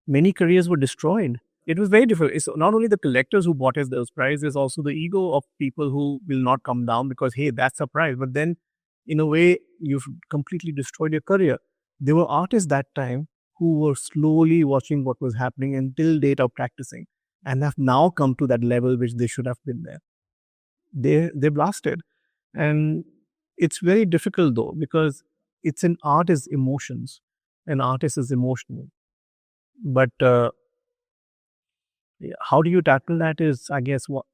Many careers were destroyed. It was very difficult. It's not only the collectors who bought those prizes, it's also the ego of people who will not come down because, hey, that's a prize. But then, in a way, you've completely destroyed your career. There were artists that time who were slowly watching what was happening until date of practicing and have now come to that level which they should have been there. They blasted. And it's very difficult though, because it's an art is emotions. An artist is emotional. But how do you tackle that is, I guess, what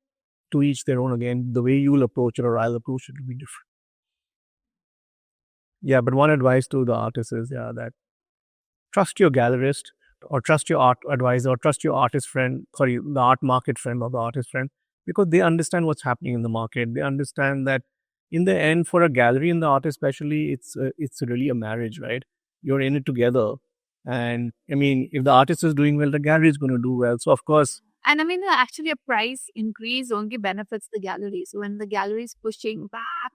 to each their own. Again, the way you'll approach it or I'll approach it will be different. Yeah, but one advice to the artist is, that trust your gallerist or trust your art advisor or trust your artist friend, the art market friend or the artist friend, because they understand what's happening in the market. They understand that in the end, for a gallery and the artist especially, it's really a marriage, right? You're in it together. And I mean, if the artist is doing well, the gallery is going to do well. So of course.
And I mean, actually a price increase only benefits the gallery. So when the gallery is pushing back,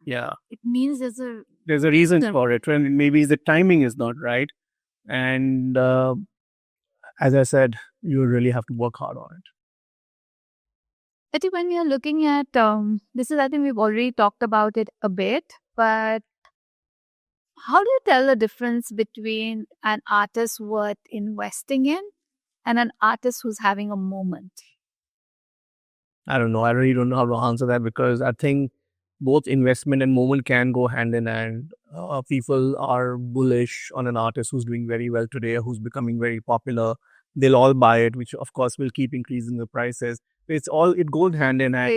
it means there's a
reason for it. And maybe the timing is not right. And as I said, you really have to work hard on it.
I think when we are looking at, this is, I think we've already talked about it a bit, but how do you tell the difference between an artist worth investing in and an artist who's having a moment?
I don't know. I really don't know how to answer that because I think both investment and moment can go hand in hand. People are bullish on an artist who's doing very well today, who's becoming very popular. They'll all buy it, which of course will keep increasing the prices. It goes hand in hand.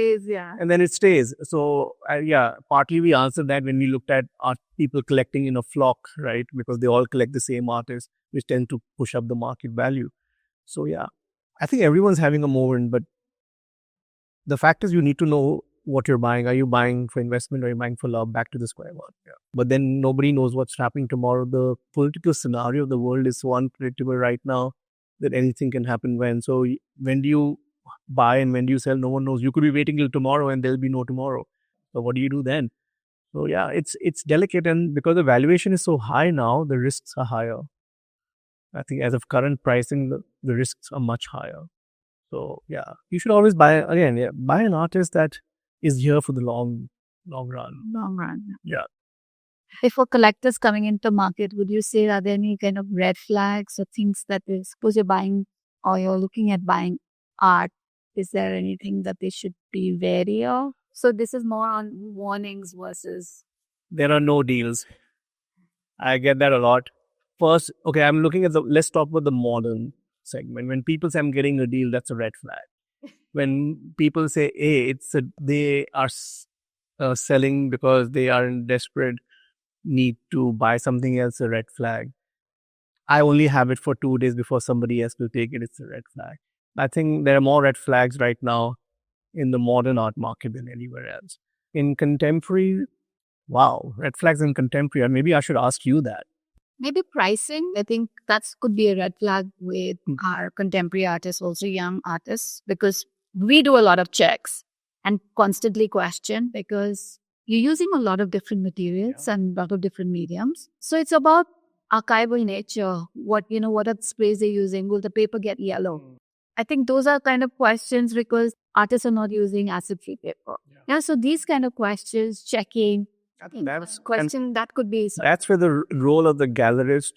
And then it stays. So partly we answered that when we looked at art people collecting in a flock, right? Because they all collect the same artists, which tend to push up the market value. So I think everyone's having a moment, but the fact is you need to know what you're buying. Are you buying for investment or are you buying for love? Back to the square one. But then nobody knows what's happening tomorrow. The political scenario of the world is so unpredictable right now that anything can happen when. So when do you buy and when do you sell? No one knows. You could be waiting till tomorrow and there'll be no tomorrow. So what do you do then? So it's delicate, and because the valuation is so high now, the risks are higher. I think as of current pricing, the risks are much higher. So you should always buy an artist that is here for the long run.
Long run.
Yeah.
If for collectors coming into market, would you say are there any kind of red flags or things that suppose you're buying or you're looking at buying art? Is there anything that they should be wary of? So this is more on warnings versus.
There are no deals. I get that a lot. First, let's talk about the modern segment. When people say I'm getting a deal, that's a red flag. When people say, hey, they are selling because they are in desperate need to buy something else, a red flag. I only have it for 2 days before somebody else will take it. It's a red flag. I think there are more red flags right now in the modern art market than anywhere else. In contemporary, wow, red flags in contemporary. And maybe I should ask you that.
Maybe pricing. I think that could be a red flag with our contemporary artists, also young artists, because we do a lot of checks and constantly question because you're using a lot of different materials and a lot of different mediums. So it's about archival nature. What are the sprays they're using? Will the paper get yellow? I think those are kind of questions because artists are not using acid-free paper. So these kind of questions, checking,
I think that's
question that could be.
That's where the role of the gallerist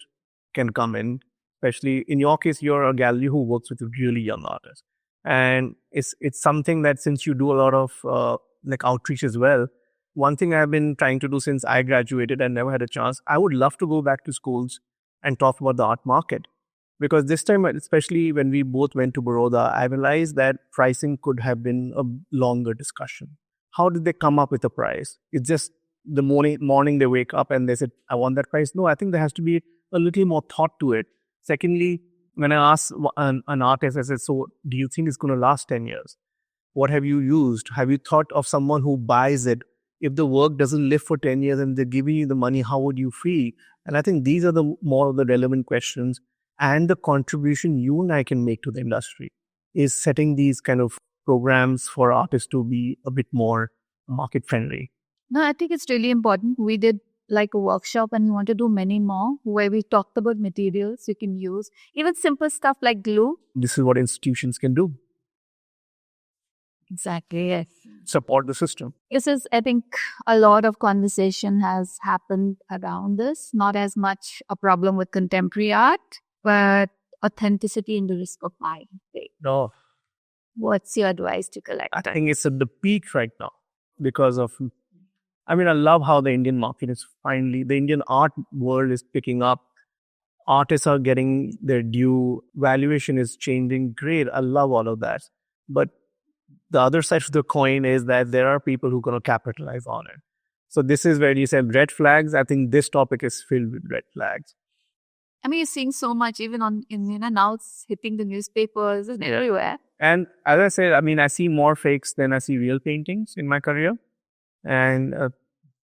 can come in. Especially in your case, you're a gallery who works with really young artists, and it's something that since you do a lot of outreach as well. One thing I've been trying to do since I graduated and never had a chance, I would love to go back to schools and talk about the art market. Because this time, especially when we both went to Baroda, I realized that pricing could have been a longer discussion. How did they come up with a price? It's just the morning they wake up and they said, I want that price. No, I think there has to be a little more thought to it. Secondly, when I asked an artist, I said, so do you think it's going to last 10 years? What have you used? Have you thought of someone who buys it? If the work doesn't live for 10 years and they're giving you the money, how would you feel? And I think these are the more of the relevant questions, and the contribution you and I can make to the industry is setting these kind of programs for artists to be a bit more market friendly.
No, I think it's really important. We did like a workshop and we want to do many more where we talked about materials you can use, even simple stuff like glue.
This is what institutions can do.
Exactly, yes.
Support the system.
This is, I think, a lot of conversation has happened around this. Not as much a problem with contemporary art, but authenticity in the risk of buying.
No.
What's your advice to collectors?
I think it's at the peak right now because of, I love how the Indian market is finally, the Indian art world is picking up. Artists are getting their due. Valuation is changing. Great. I love all of that. But the other side of the coin is that there are people who are going to capitalize on it. So this is where you said red flags. I think this topic is filled with red flags.
You're seeing so much even now it's hitting the newspapers and everywhere.
And as I said, I see more fakes than I see real paintings in my career. And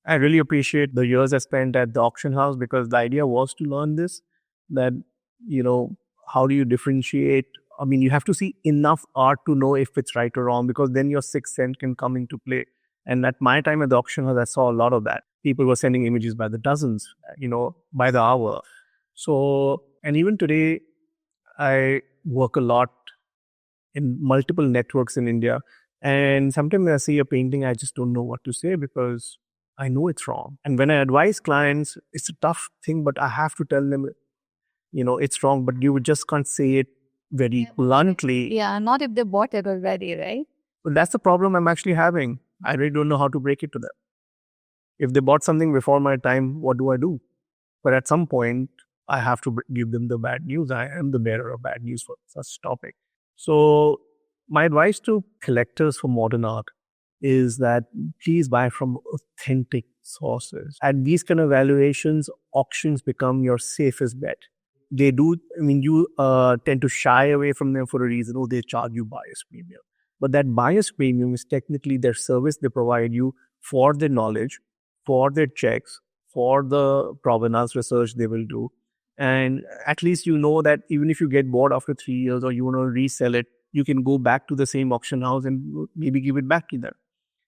I really appreciate the years I spent at the auction house because the idea was to learn this, that, how do you differentiate? You have to see enough art to know if it's right or wrong, because then your sixth sense can come into play. And at my time at the auction house, I saw a lot of that. People were sending images by the dozens, by the hour. So, and even today, I work a lot in multiple networks in India. And sometimes when I see a painting, I just don't know what to say because I know it's wrong. And when I advise clients, it's a tough thing, but I have to tell them, it's wrong, but you just can't say it very bluntly.
Yeah, not if they bought it already, right?
But that's the problem I'm actually having. I really don't know how to break it to them. If they bought something before my time, what do I do? But at some point, I have to give them the bad news. I am the bearer of bad news for such topic. So my advice to collectors for modern art is that please buy from authentic sources. At these kind of valuations, auctions become your safest bet. They do, you tend to shy away from them for a reason. Oh, they charge you bias premium. But that bias premium is technically their service they provide you for their knowledge, for their checks, for the provenance research they will do. And at least you know that even if you get bored after 3 years or you want to resell it, you can go back to the same auction house and maybe give it back to them.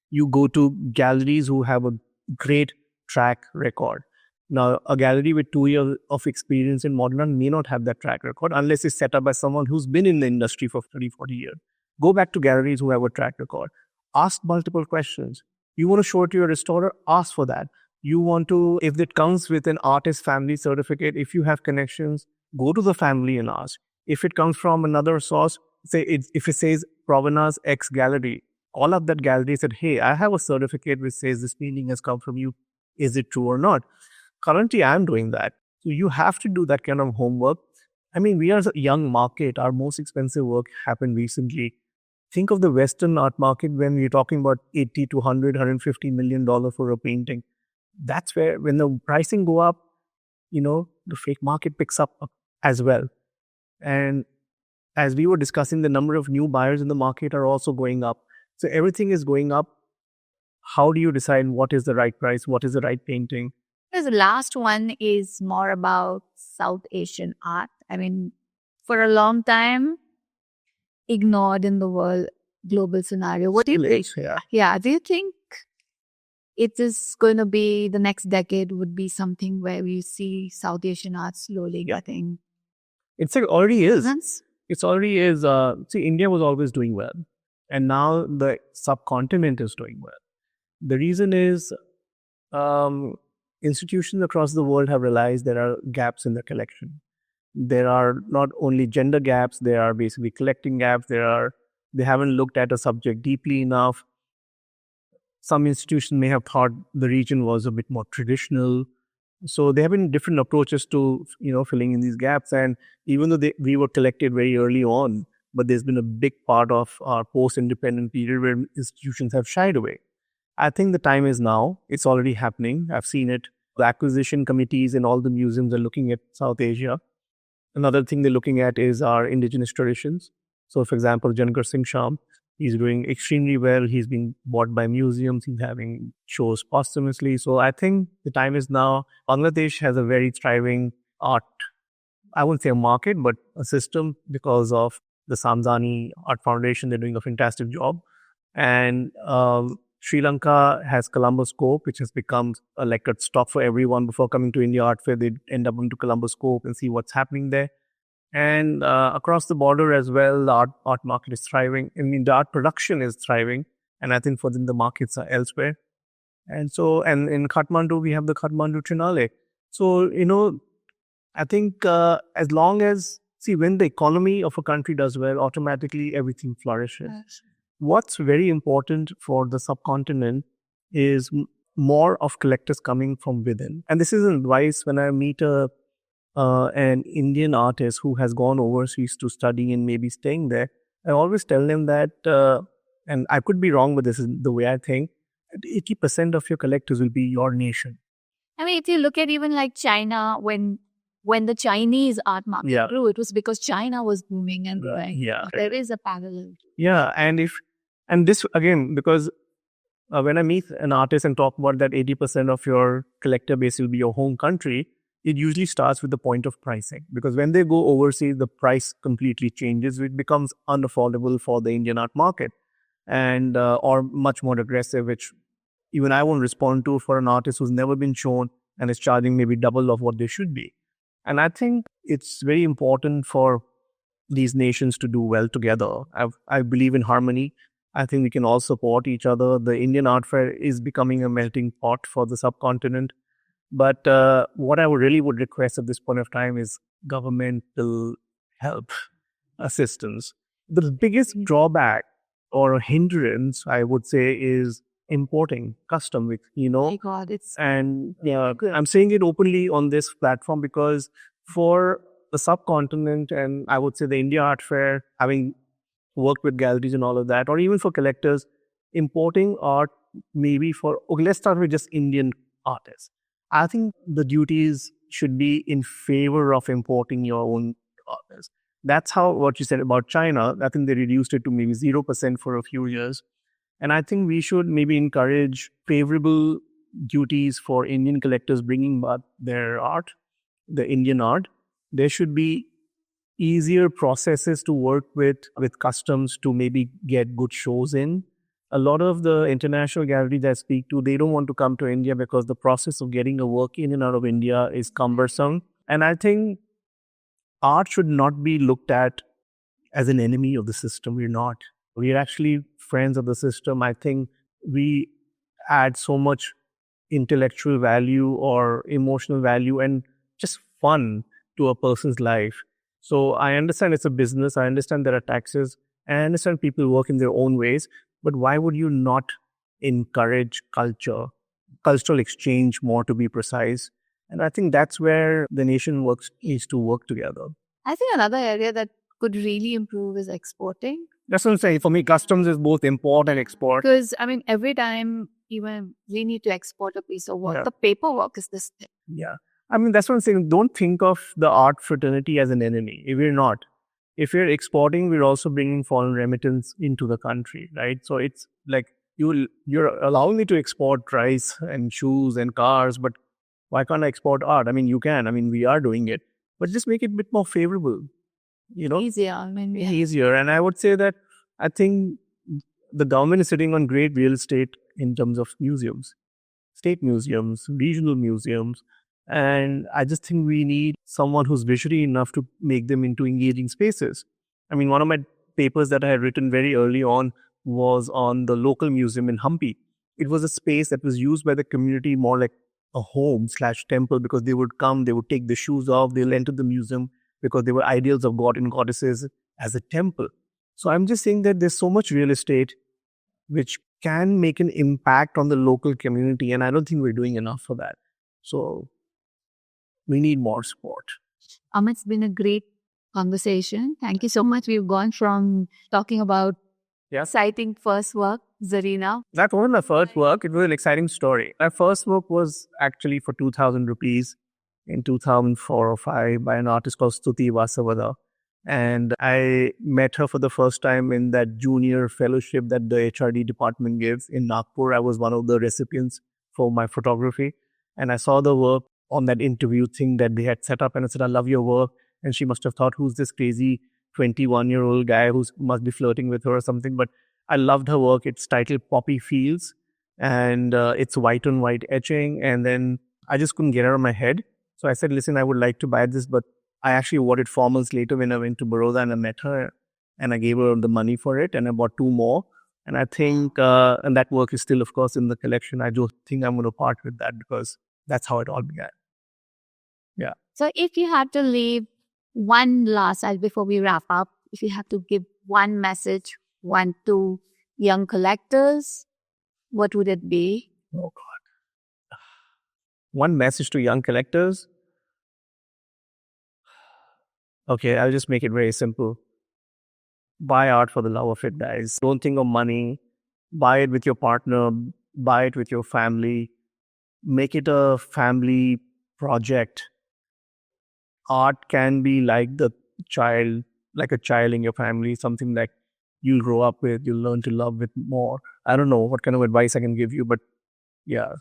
You go to galleries who have a great track record. Now, a gallery with 2 years of experience in modern art may not have that track record unless it's set up by someone who's been in the industry for 30, 40 years. Go back to galleries who have a track record. Ask multiple questions. You want to show it to your restorer? Ask for that. You want to, if it comes with an artist family certificate, if you have connections, go to the family and ask. If it comes from another source, if it says provenance X gallery, all of that gallery said, hey, I have a certificate which says this painting has come from you. Is it true or not? Currently, I'm doing that. So you have to do that kind of homework. We are a young market. Our most expensive work happened recently. think of the Western art market when we're talking about 80 to 100, $150 million for a painting. That's where, when the pricing go up, the fake market picks up as well. And as we were discussing, the number of new buyers in the market are also going up. So everything is going up. How do you decide what is the right price? What is the right painting?
The last one is more about South Asian art. I mean, for a long time, ignored in the world global scenario. What do you think? Yeah. Do you think it is going to be, the next decade would be something where we see South Asian art slowly getting?
It already is.
Presence?
It already is. See, India was always doing well. And now the subcontinent is doing well. The reason is institutions across the world have realized there are gaps in the collection. There are not only gender gaps, there are basically collecting gaps. They haven't looked at a subject deeply enough. Some institutions may have thought the region was a bit more traditional. So there have been different approaches to, filling in these gaps. And even though we were collected very early on, but there's been a big part of our post-independent period where institutions have shied away. I think the time is now. It's already happening. I've seen it. The acquisition committees in all the museums are looking at South Asia. Another thing they're looking at is our indigenous traditions. So, for example, Gayatri Singh, he's doing extremely well. He's being bought by museums. He's having shows posthumously. So I think the time is now. Bangladesh has a very thriving art, I wouldn't say a market, but a system because of the Samzani Art Foundation. They're doing a fantastic job. And Sri Lanka has 𝗨𝐵𝑆𝐶𝑜PE, which has become like a stop for everyone. Before coming to India Art Fair, they end up going to 𝗨𝐵𝑆𝐶𝑜PE and see what's happening there. And across the border as well, the art market is thriving. I mean, the art production is thriving. And I think for them, the markets are elsewhere. And so, and in Kathmandu, we have the Kathmandu Triennale. So, I think as long as, when the economy of a country does well, automatically everything flourishes. Yes. What's very important for the subcontinent is more of collectors coming from within. And this is an advice when I meet an Indian artist who has gone overseas to study and maybe staying there. I always tell them that, and I could be wrong, but this is the way I think, 80% of your collectors will be your nation.
I mean, if you look at even like China, when the Chinese art market grew, it was because China was booming and growing.
Yeah.
There is a parallel.
Yeah. And this, again, because when I meet an artist and talk about that 80% of your collector base will be your home country, it usually starts with the point of pricing. Because when they go overseas, the price completely changes. It becomes unaffordable for the Indian art market and or much more aggressive, which even I won't respond to for an artist who's never been shown and is charging maybe double of what they should be. And I think it's very important for these nations to do well together. I believe in harmony. I think we can all support each other. The Indian Art Fair is becoming a melting pot for the subcontinent. But what I really would request at this point of time is governmental help, assistance. The biggest drawback or hindrance, I would say, is importing custom,
Oh my God,
and I'm saying it openly on this platform because for the subcontinent and I would say the India Art Fair, having worked with galleries and all of that, or even for collectors, importing art maybe let's start with just Indian artists. I think the duties should be in favor of importing your own artists. That's how what you said about China. I think they reduced it to maybe 0% for a few years. And I think we should maybe encourage favorable duties for Indian collectors bringing back their art, the Indian art. There should be easier processes to work with customs to maybe get good shows in. A lot of the international galleries I speak to, they don't want to come to India because the process of getting a work in and out of India is cumbersome. And I think art should not be looked at as an enemy of the system. We're not. We're actually friends of the system. I think we add so much intellectual value or emotional value and just fun to a person's life. So I understand it's a business. I understand there are taxes. I understand people work in their own ways. But why would you not encourage cultural exchange more, to be precise? And I think that's where the nation needs to work together.
I think another area that could really improve is exporting.
That's what I'm saying. For me, customs is both import and export.
Because, I mean, every time even we need to export a piece of work,
Yeah.
the paperwork is this thing.
Yeah. I mean, that's what I'm saying. Don't think of the art fraternity as an enemy. If we're not. If we're exporting, we're also bringing foreign remittance into the country, right? So it's like you're allowing me to export rice and shoes and cars, but why can't I export art? I mean, you can. I mean, we are doing it, but just make it a bit more favorable,
Easier. I mean, yeah.
easier. And I would say that I think the government is sitting on great real estate in terms of museums, state museums, regional museums. And I just think we need someone who's visionary enough to make them into engaging spaces. I mean, one of my papers that I had written very early on was on the local museum in Hampi. It was a space that was used by the community more like a home/temple, because they would come, they would take the shoes off, they'll enter the museum because they were ideals of god and goddesses as a temple. So I'm just saying that there's so much real estate which can make an impact on the local community, and I don't think we're doing enough for that. So we need more support.
It's been a great conversation. Thank you so much. We've gone from talking about exciting first work, Zarina.
That wasn't my first work. It was an exciting story. My first work was actually for 2,000 rupees in 2004 or 5 by an artist called 𝗪𝗪𝗂𝗧. And I met her for the first time in that junior fellowship that the HRD department gives in Nagpur. I was one of the recipients for my photography. And I saw the work on that interview thing that they had set up. And I said, I love your work. And she must have thought, who's this crazy 21-year-old guy who must be flirting with her or something. But I loved her work. It's titled Poppy Fields. And it's white on white etching. And then I just couldn't get it out of my head. So I said, listen, I would like to buy this, but I actually bought it 4 months later when I went to Baroda and I met her and I gave her the money for it and I bought 2 more. And I think, and that work is still, of course, in the collection. I don't think I'm going to part with that because that's how it all began. Yeah.
So if you had to leave one last, before we wrap up, if you had to give one message, one to young collectors, what would it be?
Oh, God. One message to young collectors? Okay, I'll just make it very simple. Buy art for the love of it, guys. Don't think of money. Buy it with your partner. Buy it with your family. Make it a family project. Art can be like a child in your family, something like you'll grow up with, you'll learn to love it more. I don't know what kind of advice I can give you, but yeah,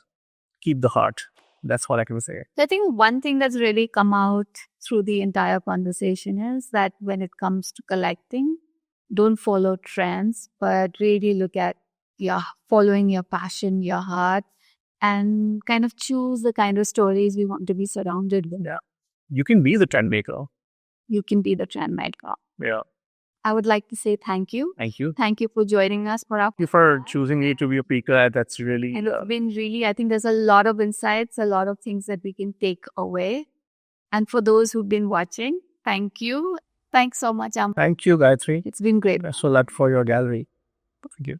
keep the heart. That's all I can say.
I think one thing that's really come out through the entire conversation is that when it comes to collecting, don't follow trends, but really look at following your passion, your heart, and kind of choose the kind of stories we want to be surrounded with.
Yeah. You can be the trend maker.
You can be the trend maker.
Yeah.
I would like to say thank you.
Thank you.
Thank you for joining us for our
Thank you for choosing me to be a speaker. That's really...
And it's been really, I think there's a lot of insights, a lot of things that we can take away. And for those who've been watching, thank you. Thanks so much, Amit.
Thank you, Gayatri.
It's been great.
Thanks a lot for your gallery. Thank you.